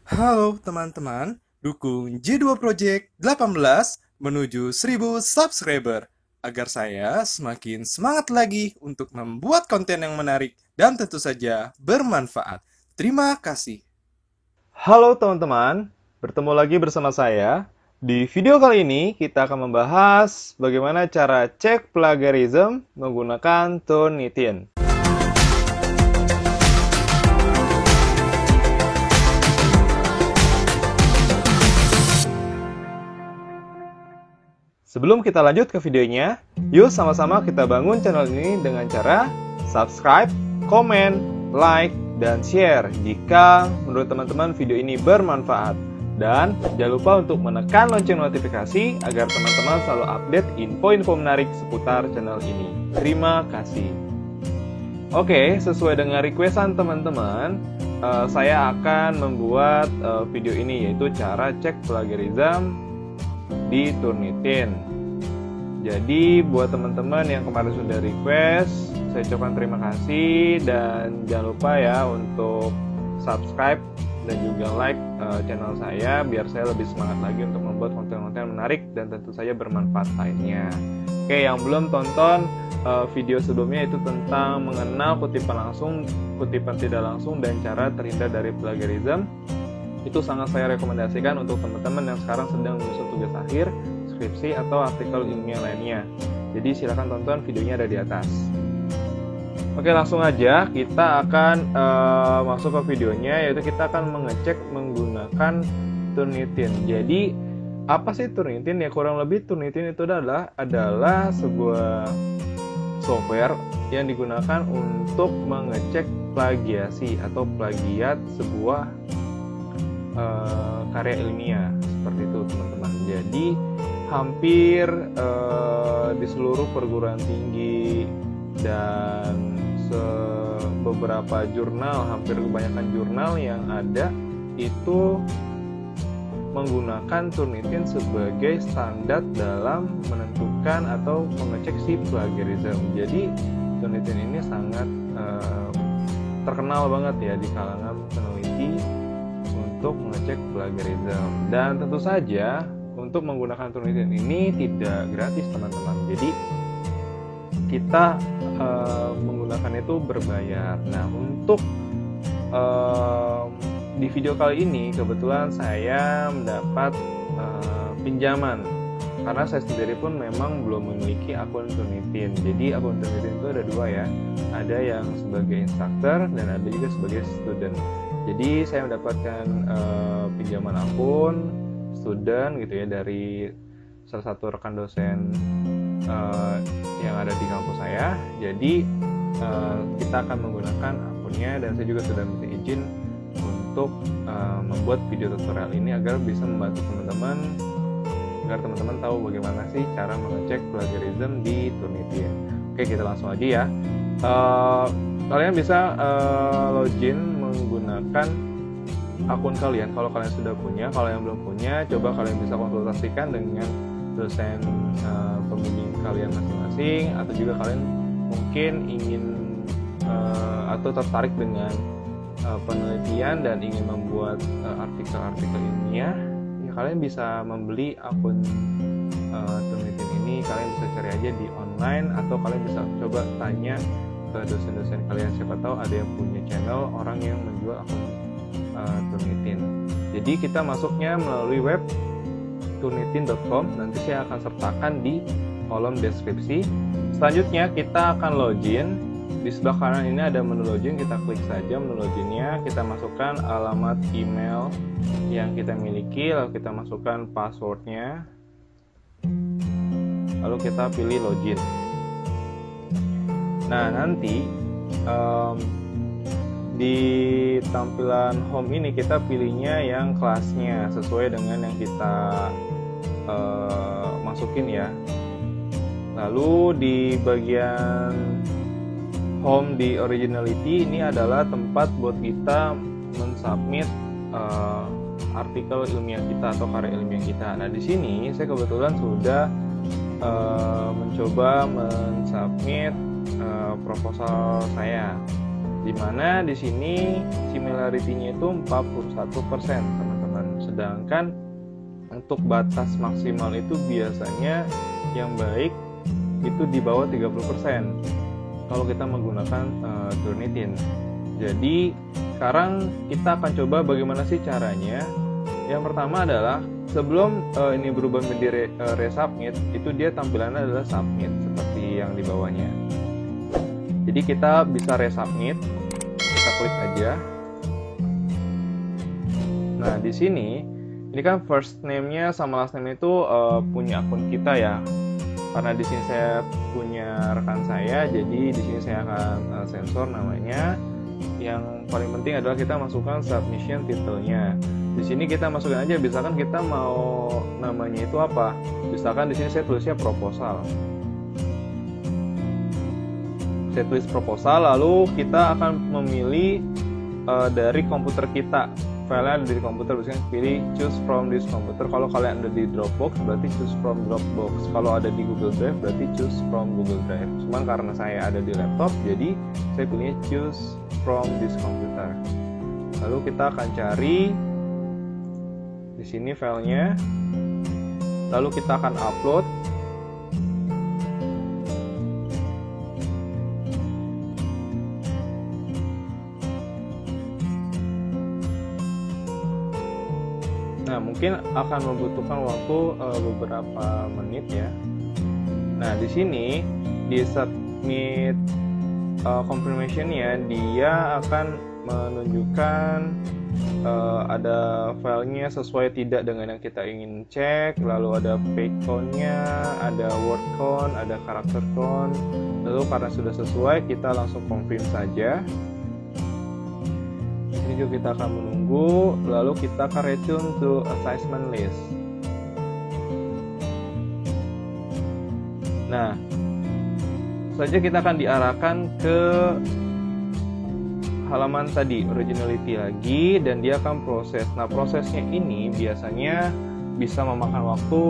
Halo teman-teman, dukung J2 Project 18 menuju 1000 subscriber agar saya semakin semangat lagi untuk membuat konten yang menarik dan tentu saja bermanfaat. Terima kasih. Halo teman-teman, bertemu lagi bersama saya. Di video kali ini kita akan membahas bagaimana cara cek plagiarism menggunakan Turnitin. Sebelum kita lanjut ke videonya, yuk sama-sama kita bangun channel ini dengan cara subscribe, komen, like, dan share jika menurut teman-teman video ini bermanfaat. Dan jangan lupa untuk menekan lonceng notifikasi agar teman-teman selalu update info-info menarik seputar channel ini. Terima kasih. Oke, sesuai dengan requestan teman-teman, saya akan membuat video ini, yaitu cara cek plagiarism di Turnitin. Jadi buat teman-teman yang kemarin sudah request, saya ucapkan terima kasih dan jangan lupa ya untuk subscribe dan juga like channel saya biar saya lebih semangat lagi untuk membuat konten-konten menarik dan tentu saja bermanfaat lainnya. Oke, yang belum tonton video sebelumnya itu tentang mengenal kutipan langsung, kutipan tidak langsung, dan cara terhindar dari plagiarism. Itu sangat saya rekomendasikan untuk teman-teman yang sekarang sedang menyusun tugas akhir, skripsi, atau artikel ilmiah lainnya. Jadi silakan tonton, videonya ada di atas. Oke, langsung aja kita akan masuk ke videonya, yaitu kita akan mengecek menggunakan Turnitin. Jadi apa sih Turnitin? Ya kurang lebih Turnitin itu adalah sebuah software yang digunakan untuk mengecek plagiasi atau plagiat sebuah karya ilmiah, seperti itu teman-teman. Jadi hampir di seluruh perguruan tinggi dan beberapa jurnal, hampir kebanyakan jurnal yang ada itu menggunakan Turnitin sebagai standar dalam menentukan atau mengecek si plagiarism. Jadi Turnitin ini sangat terkenal banget ya di kalangan peneliti untuk mengecek plagiarism. Dan tentu saja untuk menggunakan Turnitin ini tidak gratis teman-teman. Jadi kita menggunakan itu berbayar. Nah, untuk di video kali ini kebetulan saya mendapat pinjaman karena saya sendiri pun memang belum memiliki akun Turnitin. Jadi akun Turnitin itu ada dua ya, ada yang sebagai instructor dan ada juga sebagai student. Jadi saya mendapatkan pinjaman akun student gitu ya dari salah satu rekan dosen yang ada di kampus saya. Jadi kita akan menggunakan akunnya dan saya juga sudah minta izin untuk membuat video tutorial ini agar bisa membantu teman-teman, agar teman-teman tahu bagaimana sih cara mengecek plagiarism di Turnitin. Oke, kita langsung aja ya. Kalian bisa login menggunakan akun kalian kalau kalian sudah punya. Kalau yang belum punya, coba kalian bisa konsultasikan dengan dosen pembimbing kalian masing-masing, atau juga kalian mungkin ingin atau tertarik dengan penelitian dan ingin membuat artikel-artikel ilmiah, ya kalian bisa membeli akun Turnitin ini. Kalian bisa cari aja di online atau kalian bisa coba tanya ke dosen-dosen kalian, siapa tahu ada yang punya channel orang yang menjual akun Turnitin. Jadi kita masuknya melalui web turnitin.com, nanti saya akan sertakan di kolom deskripsi. Selanjutnya kita akan login. Di sebelah kanan ini ada menu login, kita klik saja menu loginnya, kita masukkan alamat email yang kita miliki, lalu kita masukkan passwordnya, lalu kita pilih login. Nah, nanti di tampilan home ini kita pilihnya yang kelasnya sesuai dengan yang kita masukin ya. Lalu di bagian home di originality ini adalah tempat buat kita mensubmit artikel ilmiah kita atau karya ilmiah kita. Nah, di sini saya kebetulan sudah mencoba mensubmit proposal saya. Dimana di sini similarity-nya itu 41%, teman-teman. Sedangkan untuk batas maksimal itu biasanya yang baik itu di bawah 30% kalau kita menggunakan Turnitin. Jadi sekarang kita akan coba bagaimana sih caranya. Yang pertama adalah sebelum ini berubah menjadi resubmit, itu dia tampilannya adalah submit seperti yang di bawahnya. Jadi kita bisa resubmit, kita klik aja. Nah di sini ini kan first name-nya sama last name itu punya akun kita ya. Karena di sini saya punya rekan saya, jadi di sini saya akan sensor namanya. Yang paling penting adalah kita masukkan submission title-nya. Di sini kita masukkan aja, misalkan kita mau namanya itu apa. Misalkan di sini saya tulisnya proposal. Saya tulis proposal, lalu kita akan memilih dari komputer kita. Filenya ada di komputer, biasanya pilih choose from this computer. Kalau kalian ada di Dropbox berarti choose from Dropbox. Kalau ada di Google Drive berarti choose from Google Drive. Cuman karena saya ada di laptop, jadi saya pilihnya choose from this computer. Lalu kita akan cari di sini filenya. Lalu kita akan upload. Nah, mungkin akan membutuhkan waktu beberapa menit ya. Nah, di sini di submit confirmation-nya dia akan menunjukkan ada filenya sesuai tidak dengan yang kita ingin cek, lalu ada page count-nya, ada word count, ada character count. Lalu karena sudah sesuai, kita langsung confirm saja. Ini juga kita akan menunggu, lalu kita akan return to assignment list. Nah, saja kita akan diarahkan ke halaman tadi, originality lagi, dan dia akan proses. Nah, prosesnya ini biasanya bisa memakan waktu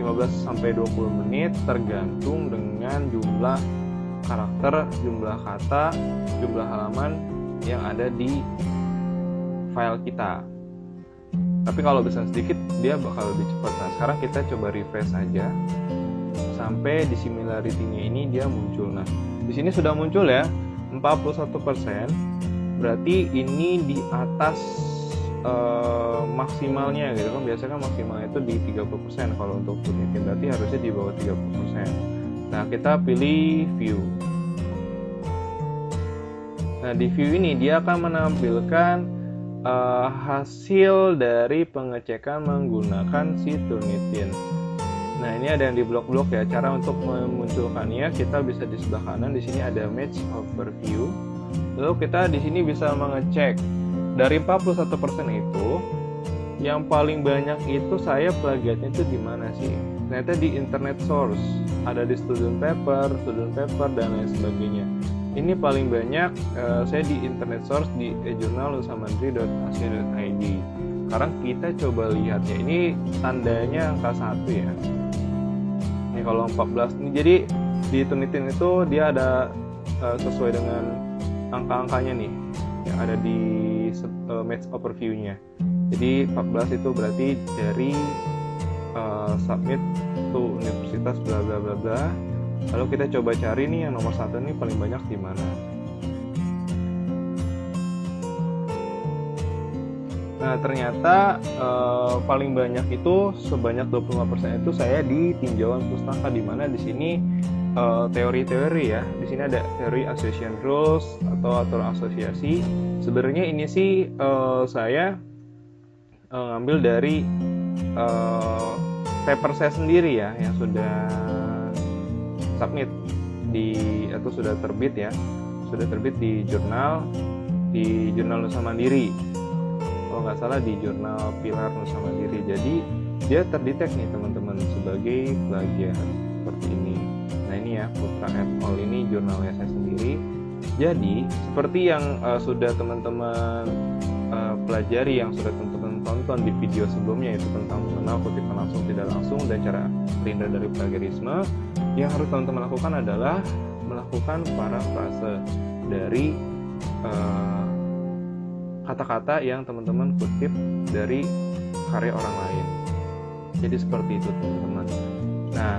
15-20 menit tergantung dengan jumlah karakter, jumlah kata, jumlah halaman yang ada di file kita. Tapi kalau bisa sedikit dia bakal lebih cepat. Nah, sekarang kita coba refresh aja sampai di similarity-nya ini dia muncul. Nah, di sini sudah muncul ya 41%. Berarti ini di atas maksimalnya gitu kan. Biasanya kan maksimalnya itu di 30%. Kalau untuk Turnitin berarti harusnya di bawah 30%. Nah, kita pilih view. Nah, di view ini dia akan menampilkan hasil dari pengecekan menggunakan si Turnitin. Nah, ini ada yang di blok-blok ya. Cara untuk memunculkannya kita bisa di sebelah kanan. Di sini ada match overview. Lalu kita di sini bisa mengecek dari 41% itu yang paling banyak itu saya plagiatnya itu di mana sih? Ternyata di internet source, ada di student paper dan lain sebagainya. Ini paling banyak saya di internet source di jurnal.nusamandri.ac.id. Sekarang kita coba lihat ya, ini tandanya angka 1 ya. Ini kalau 14 ini, jadi di Turnitin itu dia ada sesuai dengan angka-angkanya nih yang ada di match overview-nya. Jadi 14 itu berarti dari submit to universitas bla bla bla bla. Lalu kita coba cari nih yang nomor 1 nih paling banyak di mana. Nah, ternyata paling banyak itu sebanyak 25% itu saya di tinjauan pustaka, di mana di sini teori-teori ya. Di sini ada teori association rules atau aturan asosiasi. Sebenarnya ini sih saya ngambil dari paper saya sendiri ya, yang sudah submit atau sudah terbit ya, sudah terbit di jurnal Nusa Mandiri, kalau nggak salah di jurnal Pilar Nusa Mandiri. Jadi dia terdetek nih teman-teman sebagai plagiat seperti ini. Nah, ini ya Putra et al. Ini jurnalnya saya sendiri. Jadi seperti yang sudah teman-teman pelajari, yang sudah teman-teman tonton di video sebelumnya, yaitu tentang mengenal kutipan langsung tidak langsung dan cara terhindar dari plagiarisme, yang harus teman-teman lakukan adalah melakukan parafrase. dari kata-kata yang teman-teman kutip dari karya orang lain. Jadi seperti itu teman-teman. Nah,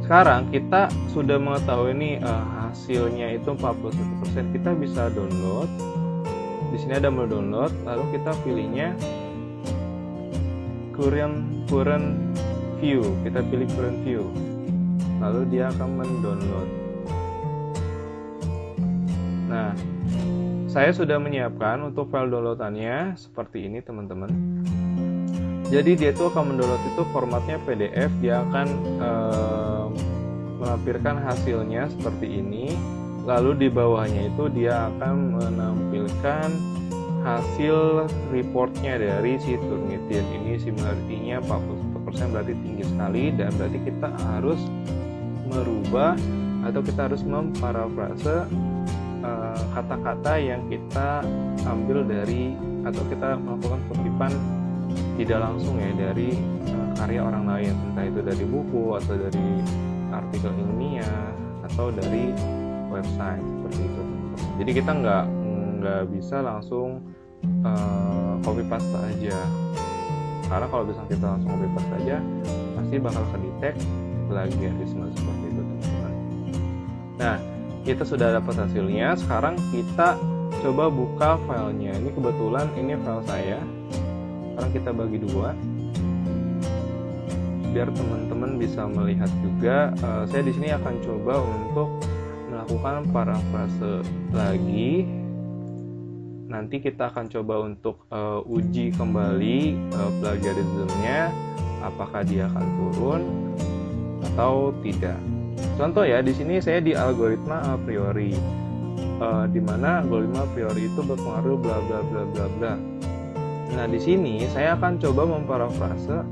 sekarang kita sudah mengetahui nih hasilnya itu 41%. Kita bisa download. Di sini ada menu download, lalu kita pilihnya current view. Kita pilih current view. Lalu dia akan mendownload. Nah, saya sudah menyiapkan untuk file downloadannya seperti ini teman-teman. Jadi dia tuh akan mendownload itu formatnya PDF. Dia akan melampirkan hasilnya seperti ini. Lalu di bawahnya itu dia akan menampilkan hasil reportnya dari si Turnitin. Ini similarity-nya 41%, berarti tinggi sekali, dan berarti kita harus merubah atau kita harus memparafrase kata-kata yang kita ambil dari atau kita melakukan kutipan tidak langsung ya dari karya orang lain, entah itu dari buku atau dari artikel ilmiah atau dari website seperti itu teman-teman. Jadi kita nggak bisa langsung copy paste aja, karena kalau bisa kita langsung copy paste aja pasti bakal kedetek plagiarisme seperti itu teman-teman. Nah, kita sudah dapat hasilnya. Sekarang kita coba buka filenya. Ini kebetulan ini file saya. Sekarang kita bagi dua biar teman-teman bisa melihat juga. Saya di sini akan coba untuk melakukan parafrase lagi. Nanti kita akan coba untuk uji kembali plagiarismenya, apakah dia akan turun atau tidak. Contoh ya, di sini saya di algoritma a priori, di mana algoritma a priori itu berpengaruh bla bla bla bla bla. Nah, di sini saya akan coba memparafrase.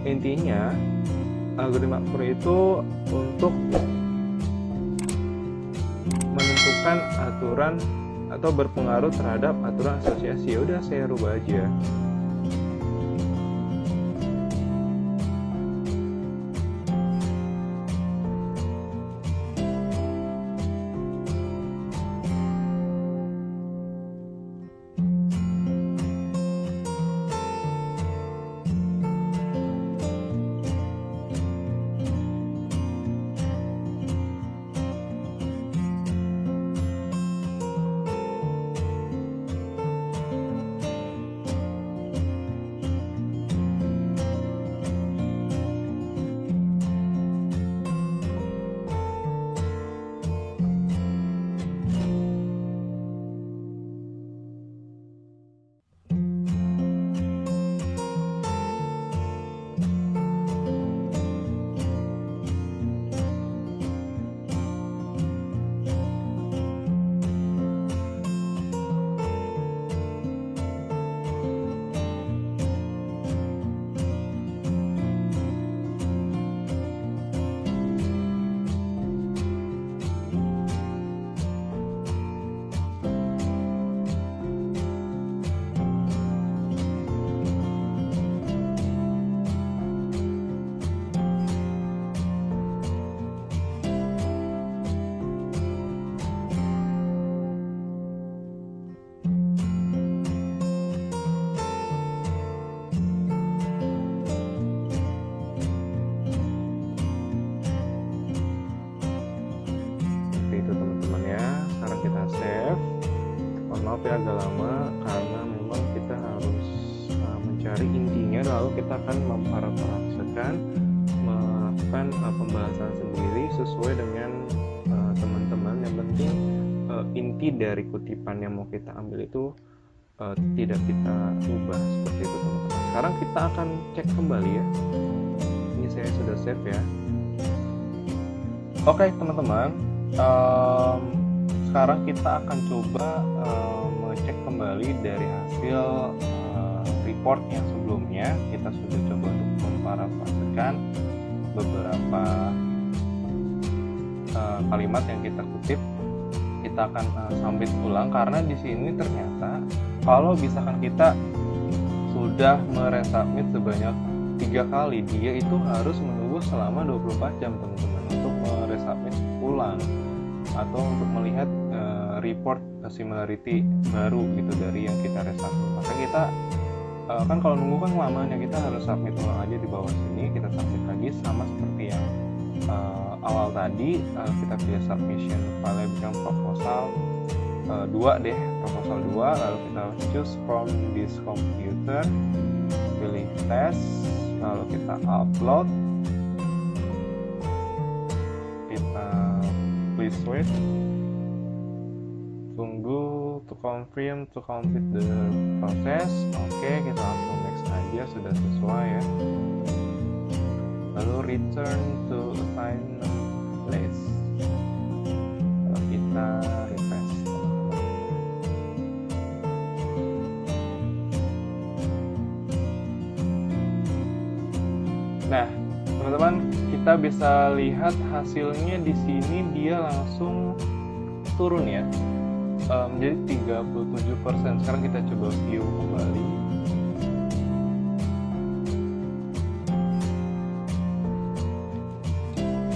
Intinya algoritma a priori itu untuk menentukan aturan atau berpengaruh terhadap aturan asosiasi. Ya udah, saya rubah aja. Maaf ya agak lama karena memang kita harus mencari intinya, lalu kita akan memparafrasekan, melakukan pembahasan sendiri sesuai dengan teman-teman. Yang penting inti dari kutipan yang mau kita ambil itu tidak kita ubah seperti itu teman-teman. Sekarang kita akan cek kembali ya. Ini saya sudah save ya. Oke teman-teman, sekarang kita akan coba mengecek kembali dari hasil report yang sebelumnya. Kita sudah coba untuk memparafrasekan beberapa kalimat yang kita kutip. Kita akan submit ulang karena di sini ternyata kalau misalkan kita sudah meresubmit sebanyak 3 kali, dia itu harus menunggu selama 24 jam teman-teman untuk meresubmit ulang atau untuk melihat report similarity baru gitu dari yang kita result. Maka kita kan kalau nunggu kan kelamaan ya, kita harus submit ulang aja di bawah sini. Kita submit lagi sama seperti yang awal tadi, kita pilih submission file become proposal 2 deh, proposal 2, lalu kita choose from this computer, pilih test, lalu kita upload, kita please wait, tunggu to confirm to complete the process. Oke, kita langsung next aja, sudah sesuai ya. Lalu return to assignment list, lalu kita refresh. Nah, teman-teman, kita bisa lihat hasilnya di sini dia langsung turun ya, menjadi 37%. Sekarang kita coba view kembali.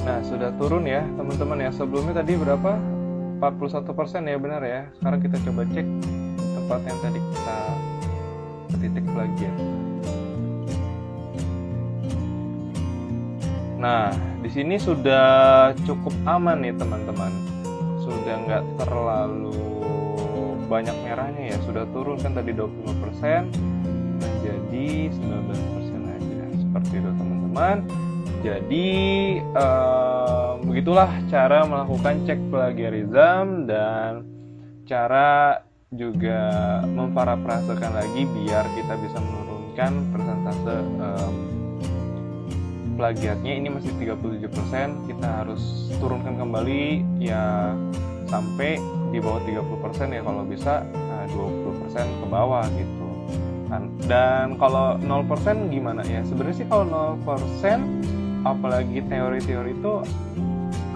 Nah, sudah turun ya teman-teman ya. Sebelumnya tadi berapa? 41% ya, benar ya. Sekarang kita coba cek tempat yang tadi kita ketik plagiat. Nah, di sini sudah cukup aman nih teman-teman. Sudah nggak terlalu banyak merahnya ya. Sudah turun kan tadi 25%, menjadi 19% aja. Seperti itu teman-teman. Jadi begitulah cara melakukan cek plagiarism dan cara juga memparafrasekan lagi biar kita bisa menurunkan persentase plagiatnya. Ini masih 37%, kita harus turunkan kembali ya sampai di bawah 30% ya, kalau bisa 20% ke bawah gitu kan. Dan kalau 0% gimana ya? Sebenarnya sih kalau 0% apalagi teori-teori itu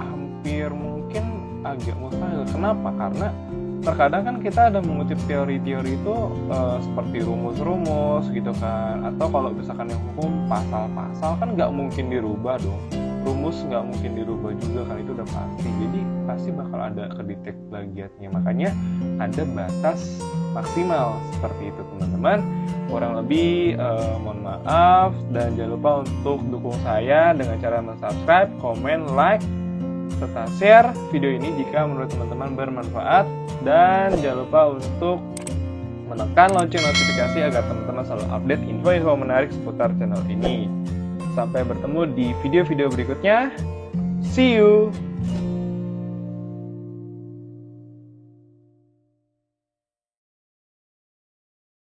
hampir mungkin agak mustahil. Kenapa? Karena terkadang kan kita ada mengutip teori-teori itu seperti rumus-rumus gitu kan, atau kalau misalkan yang hukum pasal-pasal kan nggak mungkin dirubah dong, rumus nggak mungkin dirubah juga kan, itu udah pasti. Jadi pasti bakal ada kedetek plagiatnya, makanya ada batas maksimal seperti itu teman-teman. Kurang lebih mohon maaf, dan jangan lupa untuk dukung saya dengan cara subscribe, komen, like, serta share video ini jika menurut teman-teman bermanfaat, dan jangan lupa untuk menekan lonceng notifikasi agar teman-teman selalu update info-info menarik seputar channel ini. Sampai bertemu di video-video berikutnya. See you.